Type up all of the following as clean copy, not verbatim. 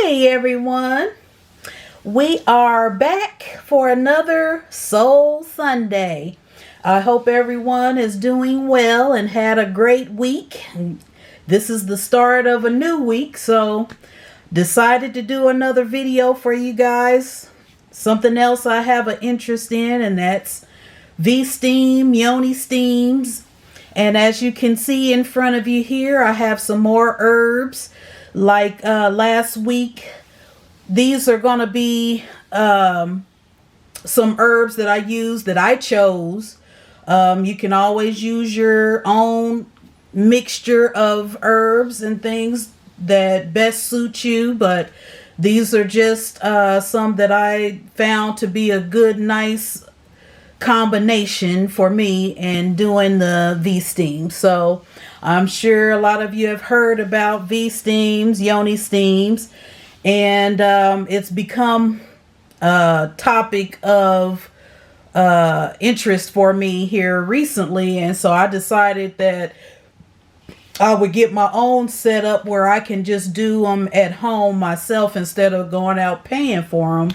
Hey everyone, we are back for another Soul Sunday. I hope everyone is doing well and had a great week. This is the start of a new week, so decided to do another video for you guys. Something else I have an interest in, and that's V-steam, yoni steams. And as you can see in front of you here, I have some more herbs. Like last week, these are going to be some herbs that I use, that I chose. You can always use your own mixture of herbs and things that best suit you, but these are just some that I found to be a good, nice combination for me in doing the V-steam. So I'm sure a lot of you have heard about V-steams, yoni steams, and it's become a topic of interest for me here recently, and so I decided that I would get my own setup where I can just do them at home myself instead of going out paying for them.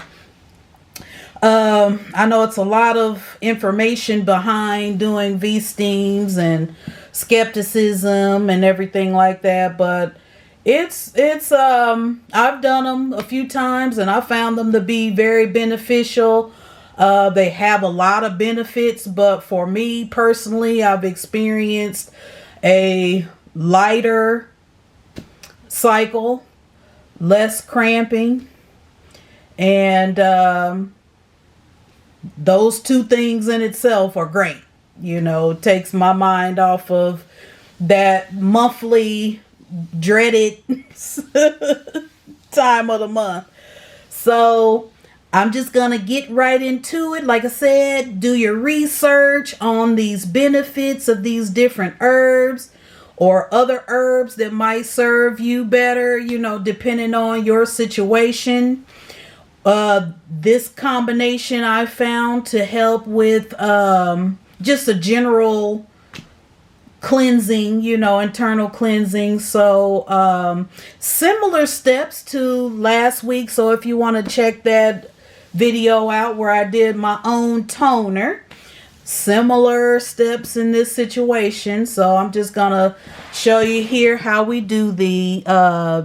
I know it's a lot of information behind doing V-steams and skepticism and everything like that, but it's I've done them a few times and I found them to be very beneficial. They have a lot of benefits, but for me personally, I've experienced a lighter cycle, less cramping, and those two things in itself are great. You know, it takes my mind off of that monthly dreaded time of the month. So I'm just going to get right into it. Like I said, do your research on these benefits of these different herbs or other herbs that might serve you better, you know, depending on your situation. This combination I found to help with just a general cleansing, you know, internal cleansing. So similar steps to last week. So if you want to check that video out where I did my own toner, similar steps in this situation. So I'm just gonna show you here how we do the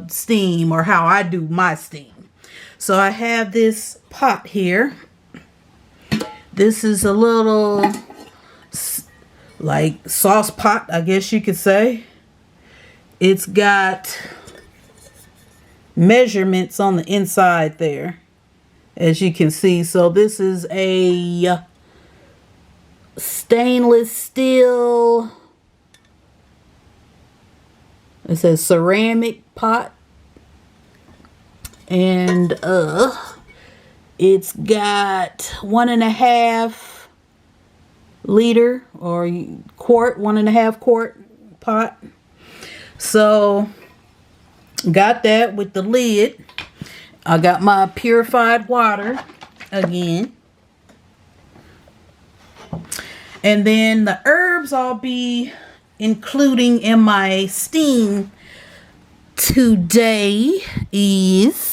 steam, or how I do my steam. So I have this pot here. This is a little like sauce pot, I guess you could say. It's got measurements on the inside there, as you can see. So this is a stainless steel, it says ceramic pot. And it's got 1.5 liter or quart, 1.5 quart pot. So got that with the lid. I got my purified water again. And then the herbs I'll be including in my steam today is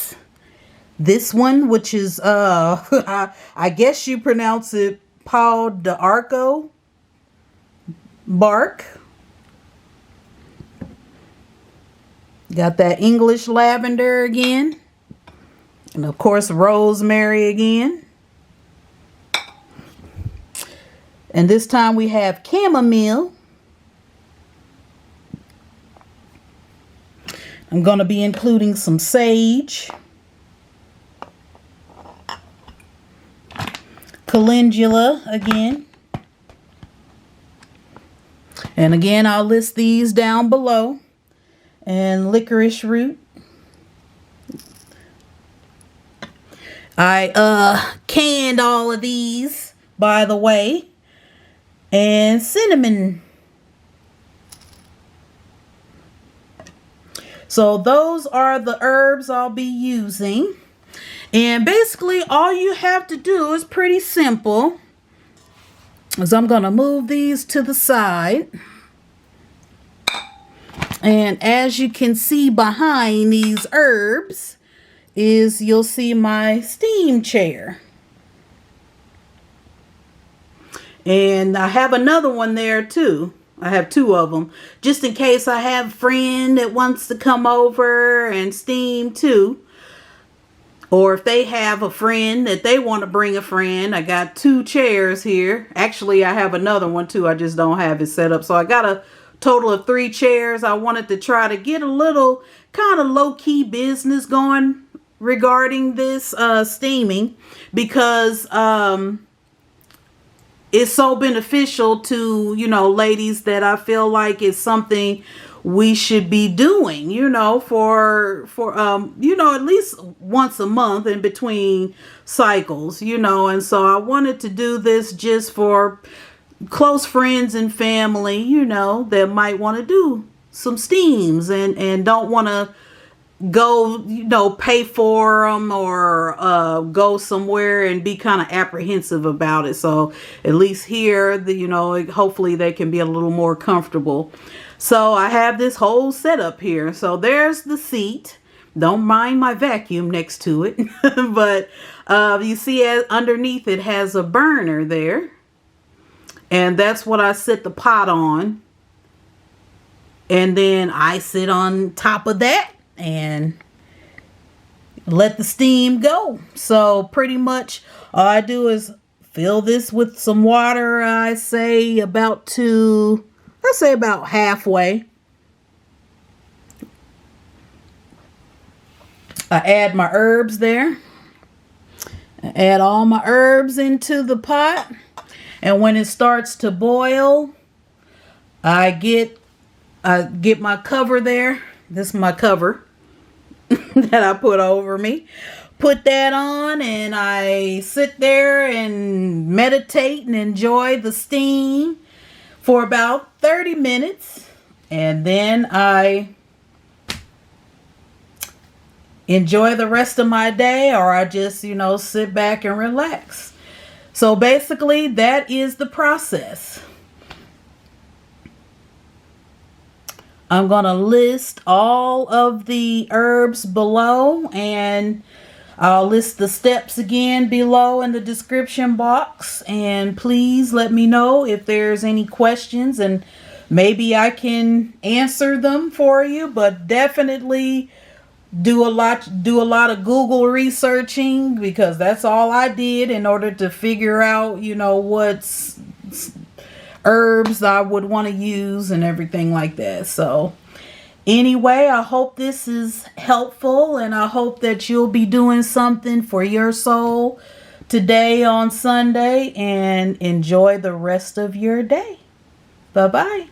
this one, which is I guess you pronounce it Pau de Arco bark. Got that English lavender again, and of course rosemary again. And this time we have chamomile. I'm going to be including some sage, calendula again, and again I'll list these down below, and licorice root. I canned all of these, by the way, and cinnamon. So those are the herbs I'll be using. And basically all you have to do is pretty simple. Is I'm going to move these to the side. And as you can see behind these herbs is you'll see my steam chair. And I have another one there too. I have two of them, just in case I have a friend that wants to come over and steam too. Or if they have a friend that they want to bring a friend. I got two chairs here. Actually, I have another one too. I just don't have it set up. So I got a total of 3 chairs. I wanted to try to get a little kind of low-key business going regarding this steaming, because it's so beneficial to, you know, ladies, that I feel like it's something we should be doing, you know, for you know, at least once a month in between cycles, you know. And so I wanted to do this just for close friends and family, you know, that might want to do some steams and don't want to go, you know, pay for them or go somewhere and be kind of apprehensive about it. So at least here, you know, hopefully they can be a little more comfortable. So I have this whole setup here. So there's the seat. Don't mind my vacuum next to it. But you see underneath it has a burner there. And that's what I set the pot on. And then I sit on top of that and let the steam go. So pretty much all I do is fill this with some water. I say about halfway. I add my herbs there. I add all my herbs into the pot. And when it starts to boil, I get my cover there. This is my cover that I put over me. Put that on and I sit there and meditate and enjoy the steam for about 30 minutes. And then I enjoy the rest of my day, or I just, you know, sit back and relax. So basically that is the process. I'm going to list all of the herbs below, and I'll list the steps again below in the description box. And please let me know if there's any questions, and maybe I can answer them for you. But definitely do a lot of Google researching, because that's all I did in order to figure out, you know, what's herbs I would want to use and everything like that. So anyway, I hope this is helpful, and I hope that you'll be doing something for your soul today on Sunday, and enjoy the rest of your day. Bye-bye.